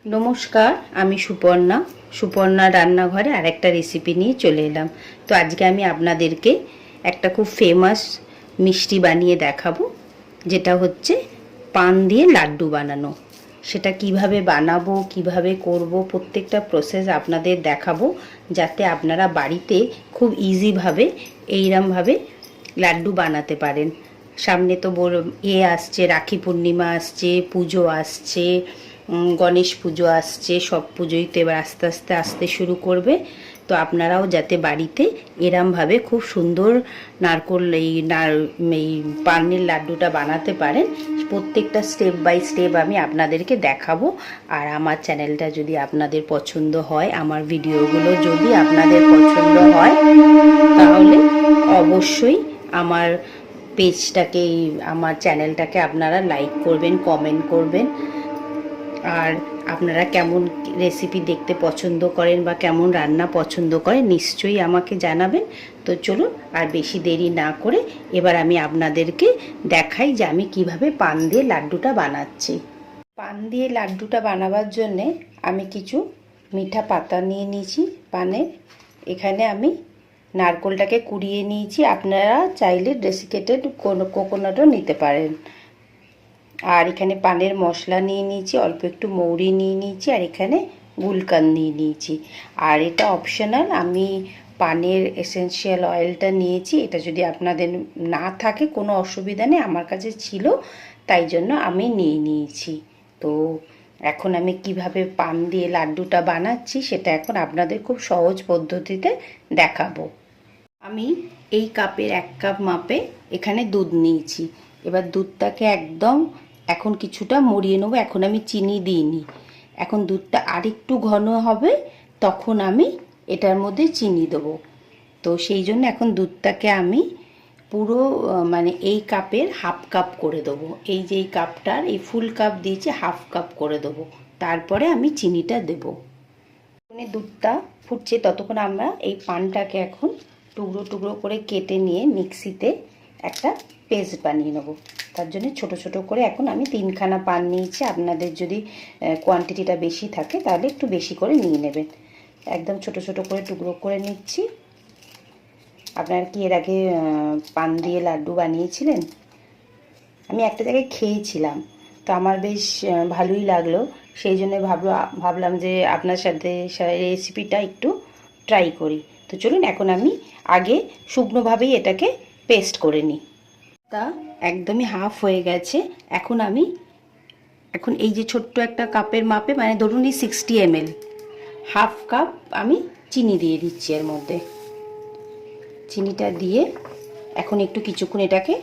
নমস্কার, আমি সুপর্ণা রান্নাঘরে আরেকটা রেসিপি নিয়ে চলে এলাম। তো আজকে আমি আপনাদেরকে একটা খুব ফেমাস মিষ্টি বানিয়ে দেখাবো, যেটা হচ্ছে পান দিয়ে লাড্ডু বানানো। সেটা কিভাবে বানাবো, কিভাবে করব, প্রত্যেকটা প্রসেস আপনাদের দেখাবো, যাতে আপনারা বাড়িতে খুব ইজিভাবে এইরমভাবে লাড্ডু বানাতে পারেন। সামনে তো আসছে, রাখি পূর্ণিমা আসছে, পুজো আসছে, গণেশ পুজো আসছে। সব পুজোই তো এবার আস্তে আস্তে আসতে শুরু করবে। তো আপনারাও যাতে বাড়িতে এরমভাবে খুব সুন্দর এই পানের লাড্ডুটা বানাতে পারেন, প্রত্যেকটা স্টেপ বাই স্টেপ আমি আপনাদেরকে দেখাবো। আর আমার চ্যানেলটা যদি আপনাদের পছন্দ হয়, আমার ভিডিওগুলো যদি আপনাদের পছন্দ হয়, তাহলে অবশ্যই আমার পেজটাকে, আমার চ্যানেলটাকে আপনারা লাইক করবেন, কমেন্ট করবেন। আর আপনারা কেমন রেসিপি দেখতে পছন্দ করেন বা কেমন রান্না পছন্দ করেন নিশ্চয়ই আমাকে জানাবেন। তো চলুন আর বেশি দেরি না করে এবার আমি আপনাদেরকে দেখাই যে আমি কিভাবে পান দিয়ে লাড্ডুটা বানাচ্ছি। পান দিয়ে লাড্ডুটা বানাবার জন্যে আমি কিছু মিঠা পাতা নিয়ে নিয়েছি পানের। এখানে আমি নারকেলটাকে কুড়িয়ে নিয়েছি, আপনারা চাইলে ডেসিকেটেড কোকোনাটও নিতে পারেন। আর এখানে পানের মশলা নিয়ে নিয়েছি, অল্প একটু মৌরি নিয়ে নিয়েছি, আর এখানে গুলকান নিয়ে নিয়েছি। আর এটা অপশনাল, আমি পানের এসেন্সিয়াল অয়েলটা নিয়েছি। এটা যদি আপনাদের না থাকে কোনো অসুবিধা নেই, আমার কাছে ছিল তাই জন্য আমি নিয়ে নিয়েছি। তো এখন আমি কিভাবে পান দিয়ে লাড্ডুটা বানাচ্ছি সেটা এখন আপনাদের খুব সহজ পদ্ধতিতে দেখাবো। আমি এই কাপের 1 কাপ মাপে এখানে দুধ নিয়েছি। এবার দুধটাকে একদম এখন কিছুটা মরিয়ে নেবো। এখন আমি চিনি দিইনি, এখন দুধটা আরেকটু ঘন হবে, তখন আমি এটার মধ্যে চিনি দেবো। তো সেই জন্য এখন দুধটাকে আমি পুরো মানে এই কাপের হাফ কাপ করে দেবো। এই যে এই কাপটার এই ফুল কাপ দিয়েছি, হাফ কাপ করে দেবো। তারপরে আমি চিনিটা দেবো। দুধটা ফুটছে ততক্ষণ আমরা এই পানটাকে এখন টুকরো টুকরো করে কেটে নিয়ে মিক্সিতে একটা পেস্ট বানিয়ে নেব। তার জন্য ছোট ছোট করে এখন আমি 3খানা পান নিয়েছি। আপনাদের যদি কোয়ান্টিটিটা বেশি থাকে তাহলে একটু বেশি করে নিয়ে নেবেন। একদম ছোট ছোট করে টুকরো করে নিচ্ছি। আপনারা কি এর আগে পান দিয়ে লাড্ডু বানিয়েছিলেন? আমি একটা জায়গায় খেয়েছিলাম, তো আমার বেশ ভালোই লাগলো। সেই জন্য ভাবলাম যে আপনার সাথে রেসিপিটা একটু ট্রাই করি। তো চলুন এখন আমি আগে শুকনোভাবেই এটাকে পেস্ট করে নিই। তা একদমই হাফ হয়ে গেছে। এখন এই যে ছোট্ট একটা কাপের মাপে, মানে ধরুন এই 60 ml, হাফ কাপ আমি চিনি দিয়ে দিচ্ছি এর মধ্যে। চিনিটা দিয়ে এখন একটু কিছুক্ষণ এটাকে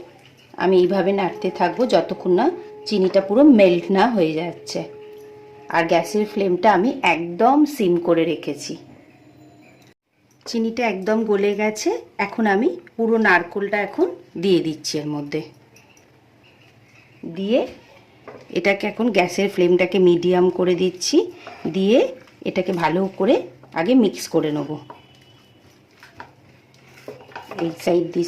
আমি এইভাবে নাড়তে থাকবো যতক্ষণ না চিনিটা পুরো মেল্ট না হয়ে যাচ্ছে। আর গ্যাসের ফ্লেমটা আমি একদম সিম করে রেখেছি। চিনিটা একদম গলে গেছে। এখন আমি পুরো নারকেলটা এখন দিয়ে দিচ্ছি এর মধ্যে। দিয়ে এটাকে এখন গ্যাসের ফ্লেমটাকে মিডিয়াম করে দিচ্ছি। দিয়ে এটাকে ভালো করে আগে মিক্স করে নেব। এই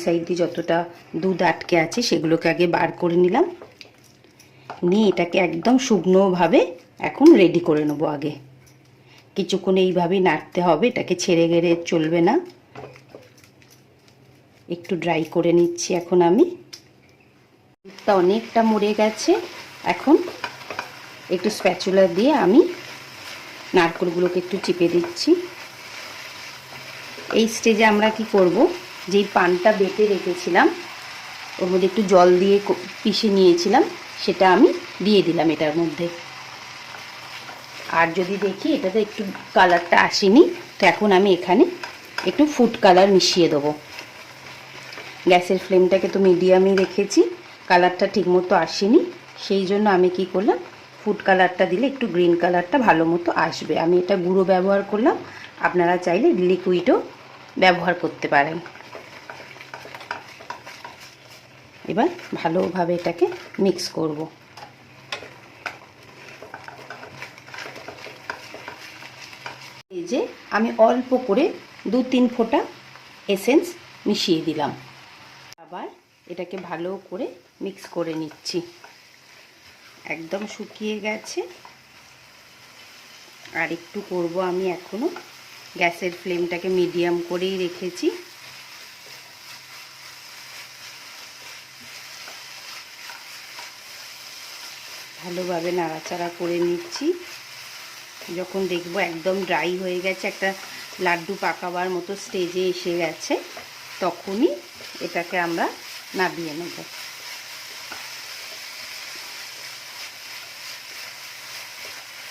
সাইড দিয়ে যতটা দুধ আটকে আছে সেগুলোকে আগে বার করে নিলাম। নিয়ে এটাকে একদম শুকনোভাবে এখন রেডি করে নেব। আগে কিছুক্ষণ এইভাবেই নাড়তে হবে, এটাকে ছেড়ে গেড়ে চলবে না। একটু ড্রাই করে নিচ্ছি এখন আমি। দুধটা অনেকটা মরে গেছে। এখন একটু স্প্যাচুলা দিয়ে আমি নারকেলগুলোকে একটু চিপে দিচ্ছি। এই স্টেজে আমরা কি করব, যেই পানটা বেটে রেখেছিলাম ওর মধ্যে একটু জল দিয়ে পিষে নিয়েছিলাম, সেটা আমি দিয়ে দিলাম এটার মধ্যে। আর যদি দেখি এটাতে একটু কালারটা আসেনি, তো এখন আমি এখানে একটু ফুড কালার মিশিয়ে দেবো। গ্যাসের ফ্লেমটাকে তো মিডিয়ামই রেখেছি, কালারটা ঠিকমতো আসেনি, সেই জন্য আমি কি করলাম, ফুড কালারটা দিলে একটু গ্রিন কালারটা ভালো মতো আসবে। আমি এটা গুঁড়ো ব্যবহার করলাম, আপনারা চাইলে লিকুইডও ব্যবহার করতে পারেন। এবার ভালোভাবে এটাকে মিক্স করব। এই যে আমি অল্প করে 2-3 ফোঁটা এসেন্স মিশিয়ে দিলাম। আবার এটাকে ভালো করে মিক্স করে নিচ্ছি। একদম শুকিয়ে গেছে। আর একটু করব আমি এখনও। গ্যাসের ফ্লেমটাকে মিডিয়াম করেই রেখেছি। ভালোভাবে নাড়াচাড়া করে নিচ্ছি। যখন দেখব একদম ড্রাই হয়ে গেছে, একটা লাড্ডু পাকাবার মতো স্টেজে এসে গেছে, তখনই এটাকে আমরা নামিয়ে নেব।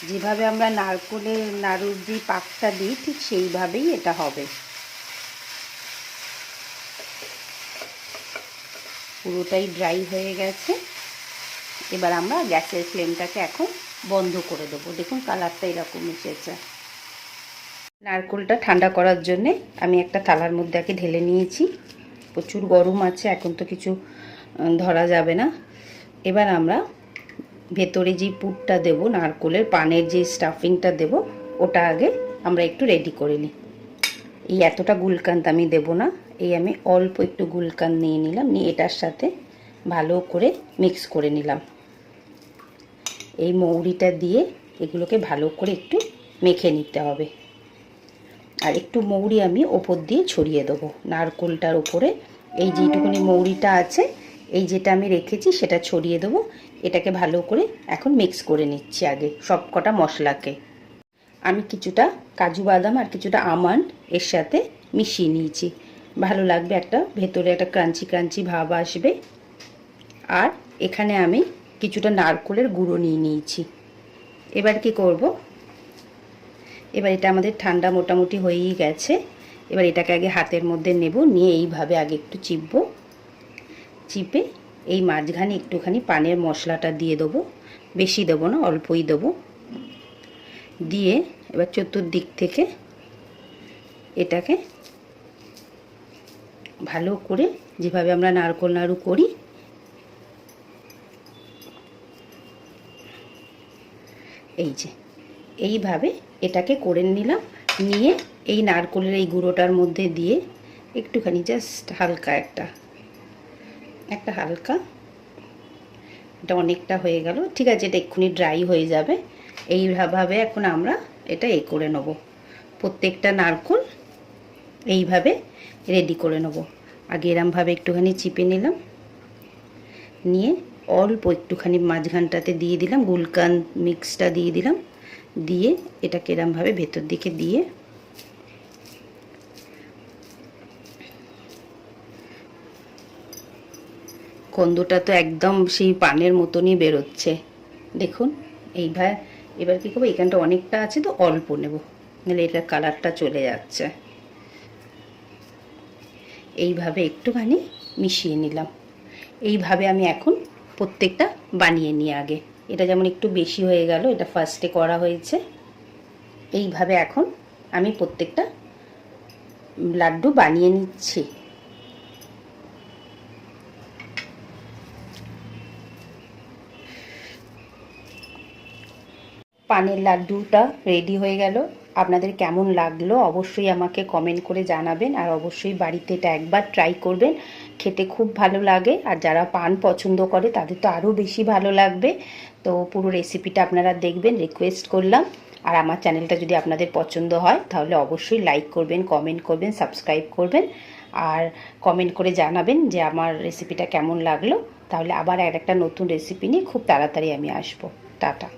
যেভাবে আমরা নারকেলের নাড়ুর যে পাকটা দিই ঠিক সেইভাবেই এটা হবে। পুরোটাই ড্রাই হয়ে গেছে। এবার আমরা গ্যাসের ফ্লেমটাকে এখন বন্ধ করে দেবো। দেখুন কালারটা এরকম এসেছে। নারকেলটা ঠান্ডা করার জন্যে আমি একটা থালার মধ্যে আগে ঢেলে নিয়েছি। প্রচুর গরম আছে, এখন তো কিছু ধরা যাবে না। এবার আমরা ভেতরে যে পুরটা দেব, নারকেলের পানের যে স্টাফিংটা দেব, ওটা আগে আমরা একটু রেডি করে নিই। এই এতটা গুলকান্ত আমি দেব না, এই আমি অল্প একটু গুলকান্ত নিয়ে নিলাম, নিয়ে এটার সাথে ভালো করে মিক্স করে নিলাম। এই মৌরিটা দিয়ে এগুলোকে ভালো করে একটু মেখে নিতে হবে। আর একটু মৌরি আমি ওপর দিয়ে ছড়িয়ে দেবো নারকেলটার উপরে। এই যেটুকুনি মৌরিটা আছে, এই যেটা আমি রেখেছি সেটা ছড়িয়ে দেবো। এটাকে ভালো করে এখন মিক্স করে নিচ্ছি আগে সব কটা মশলাকে। আমি কিছুটা কাজু বাদাম আর কিছুটা আমন্ড এর সাথে মিশিয়ে নিয়েছি। ভালো লাগবে, একটা ভেতরে একটা ক্রাঞ্চি ক্রাঞ্চি ভাব আসবে। আর এখানে আমি কিছুটা নারকেলের গুঁড়ো নিয়ে নিয়েছি। এবার কি করব, এবার এটা আমাদের ঠান্ডা মোটামুটি হয়েই গেছে। এবার এটাকে আগে হাতের মধ্যে নেব, নিয়ে এইভাবে আগে একটু চিপব। চিপে এই মাঝখানে একটুখানি পানের মশলাটা দিয়ে দেবো। বেশি দেবো না, অল্পই দেবো। দিয়ে এবার চতুর্দিক থেকে এটাকে ভালো করে, যেভাবে আমরা নারকেল নাড়ু করি, এই যে এইভাবে এটাকে করে নিলাম। নিয়ে এই নারকেলের এই গুঁড়োটার মধ্যে দিয়ে একটুখানি জাস্ট হালকা একটা হালকা, এটা অনেকটা হয়ে গেল, ঠিক আছে, এটা এক্ষুনি ড্রাই হয়ে যাবে। এইভাবে এখন আমরা এটা করে নেব। প্রত্যেকটা নারকেল এইভাবে রেডি করে নেব। আগে এরমভাবে একটুখানি চিপে নিলাম, নিয়ে অল্প একটুখানি মাঝখানটাতে দিয়ে দিলাম, গুলকান মিক্সটা দিয়ে দিলাম। দিয়ে এটাকে এরমভাবে ভেতর দিকে দিয়ে গন্ধটা তো একদম সেই পানের মতনই বেরোচ্ছে। দেখুন এইভাবে। এবার কী করবো, এখানটা অনেকটা আছে তো অল্প নেব, নাহলে এটার কালারটা চলে যাচ্ছে। এইভাবে একটুখানি মিশিয়ে নিলাম। এইভাবে আমি এখন প্রত্যেকটা বানিয়ে নিই আগে। এটা যেমন একটু বেশি হয়ে গেল, এটা ফার্স্টে করা হয়েছে। এইভাবে এখন আমি প্রত্যেকটা লাড্ডু বানিয়ে নিচ্ছি। পানের লাড্ডুটা রেডি হয়ে গেল। আপনাদের কেমন লাগলো অবশ্যই আমাকে কমেন্ট করে জানাবেন। আর অবশ্যই বাড়িতে এটা একবার ট্রাই করবেন, খেতে খুব ভালো লাগে। আর যারা পান পছন্দ করে তাদের তো আরও বেশি ভালো লাগবে। তো পুরো রেসিপিটা আপনারা দেখবেন, রিকোয়েস্ট করলাম। আর আমার চ্যানেলটা যদি আপনাদের পছন্দ হয় তাহলে অবশ্যই লাইক করবেন, কমেন্ট করবেন, সাবস্ক্রাইব করবেন। আর কমেন্ট করে জানাবেন যে আমার রেসিপিটা কেমন লাগলো। তাহলে আবার একটা নতুন রেসিপি নিয়ে খুব তাড়াতাড়ি আমি আসবো। টাটা।